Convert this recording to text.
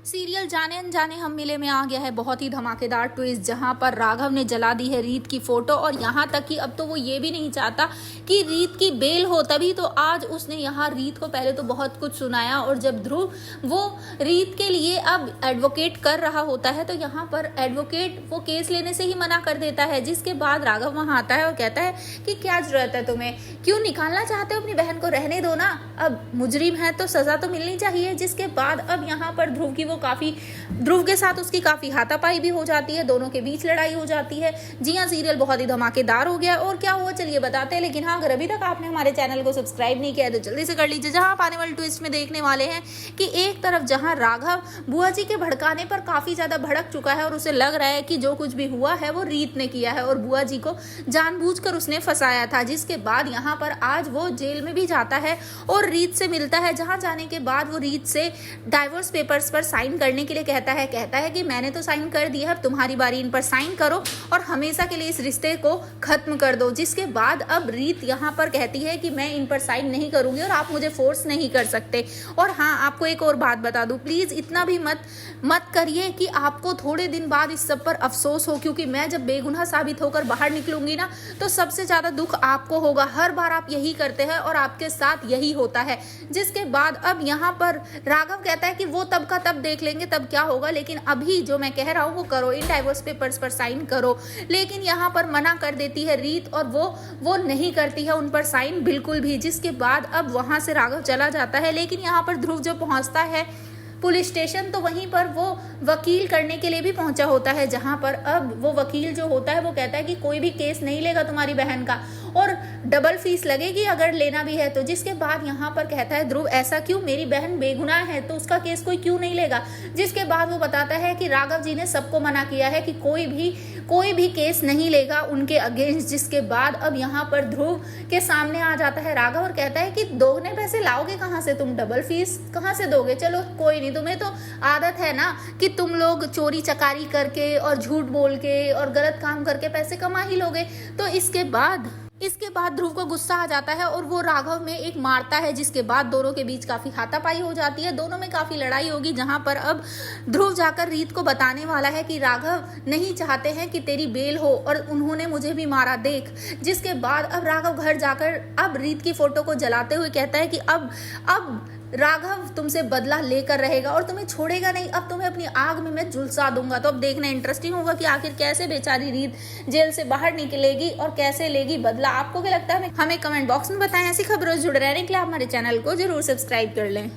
Serial जाने अनजाने हम मिले में आ गया है बहुत ही धमाकेदार ट्विस्ट, जहां पर राघव ने जला दी है रीत की फोटो। और यहां तक कि अब तो वो ये भी नहीं चाहता कि रीत की बेल हो, तभी तो आज उसने यहां रीत को पहले तो बहुत कुछ सुनाया। और जब ध्रुव वो रीत के लिए अब एडवोकेट कर रहा होता है तो यहाँ पर एडवोकेट वो केस लेने से ही मना कर देता है, जिसके बाद राघव वहां आता है और कहता है कि क्या जरूरत है तुम्हें, क्यों निकालना चाहते हो अपनी बहन को, रहने दो ना, अब मुजरिम है तो सजा तो मिलनी चाहिए। जिसके बाद अब यहाँ पर ध्रुव के साथ उसकी काफी हाथापाई भी हो जाती है, दोनों के बीच लड़ाई हो जाती है। जी हाँ, सीरियल बहुत ही धमाकेदार हो गया। और क्या हुआ चलिए बताते हैं, लेकिन हाँ, अगर अभी तक आपने हमारे चैनल को सब्सक्राइब नहीं किया है तो जल्दी से कर लीजिए। जहां आप आने वाले ट्विस्ट में देखने वाले हैं कि एक तरफ जहां राघव बुआ जी के भड़काने पर काफी ज्यादा भड़क चुका है और उसे लग रहा है कि जो कुछ भी हुआ है वो रीत ने किया है और बुआ जी को जानबूझकर उसने फंसाया था। जिसके बाद यहाँ पर आज वो जेल में भी जाता है और रीत से मिलता है, जहां जाने के बाद वो रीत से डाइवोर्स पेपर्स पर साइन करने के लिए कहता है कि मैंने तो साइन कर दिया, अब तुम्हारी बारी, इन पर साइन करो और हमेशा के लिए इस रिश्ते को खत्म कर दो। जिसके बाद अब रीत यहाँ पर कहती है कि मैं इन पर साइन नहीं करूंगी और आप मुझे फोर्स नहीं कर सकते। और हाँ, आपको एक और बात बता दूं, प्लीज इतना भी मत करिए कि आपको थोड़े दिन बाद इस सब पर अफसोस हो, क्योंकि मैं जब बेगुनाह साबित होकर बाहर निकलूंगी ना तो सबसे ज्यादा दुख आपको होगा। हर बार आप यही करते हैं और आपके साथ यही होता है। जिसके बाद अब यहाँ पर राघव कहता है कि वो तब का तब देख लेंगे, तब क्या होगा, लेकिन अभी जो मैं कह रहा हूँ वो करो, इन डाइवोर्स पेपर्स पर साइन करो। लेकिन यहाँ पर मना कर देती है रीत और वो नहीं करती है उन पर साइन बिल्कुल भी। जिसके बाद अब वहां से राघव चला जाता है। लेकिन यहाँ पर ध्रुव जब पहुंचता है पुलिस स्टेशन तो वहीं पर वो वकील करने के लिए भी पहुंचा होता है, जहां पर अब वो वकील जो होता है वो कहता है कि कोई भी केस नहीं लेगा तुम्हारी बहन का और डबल फीस लगेगी अगर लेना भी है तो। जिसके बाद यहाँ पर कहता है ध्रुव, ऐसा क्यों, मेरी बहन बेगुनाह है तो उसका केस कोई क्यों नहीं लेगा। जिसके बाद वो बताता है कि राघव जी ने सबको मना किया है कि कोई भी केस नहीं लेगा उनके अगेंस्ट। जिसके बाद अब यहाँ पर ध्रुव के सामने आ जाता है राघव और कहता है कि दोगुने पैसे लाओगे कहाँ से, तुम डबल फीस कहाँ से दोगे, चलो कोई नहीं, तुम्हें तो आदत है ना कि तुम लोग चोरी चकारी करके और झूठ बोल के और गलत काम करके पैसे कमा ही लोगे। तो इसके बाद ध्रुव को गुस्सा आ जाता है और वो राघव में एक मारता है। जिसके बाद दोनों के बीच काफी हाथापाई हो जाती है, दोनों में काफी लड़ाई होगी। जहां पर अब ध्रुव जाकर रीत को बताने वाला है कि राघव नहीं चाहते हैं कि तेरी बेल हो और उन्होंने मुझे भी मारा, देख। जिसके बाद अब राघव घर जाकर अब रीत की फोटो को जलाते हुए कहता है कि अब राघव तुमसे बदला लेकर रहेगा और तुम्हें छोड़ेगा नहीं, अब तुम्हें अपनी आग में मैं झुलसा दूंगा। तो अब देखना इंटरेस्टिंग होगा कि आखिर कैसे बेचारी रीत जेल से बाहर निकलेगी और कैसे लेगी बदला। आपको क्या लगता है हमें कमेंट बॉक्स में बताएं। ऐसी खबरों से जुड़े रहने के लिए आप हमारे चैनल को जरूर सब्सक्राइब कर लें।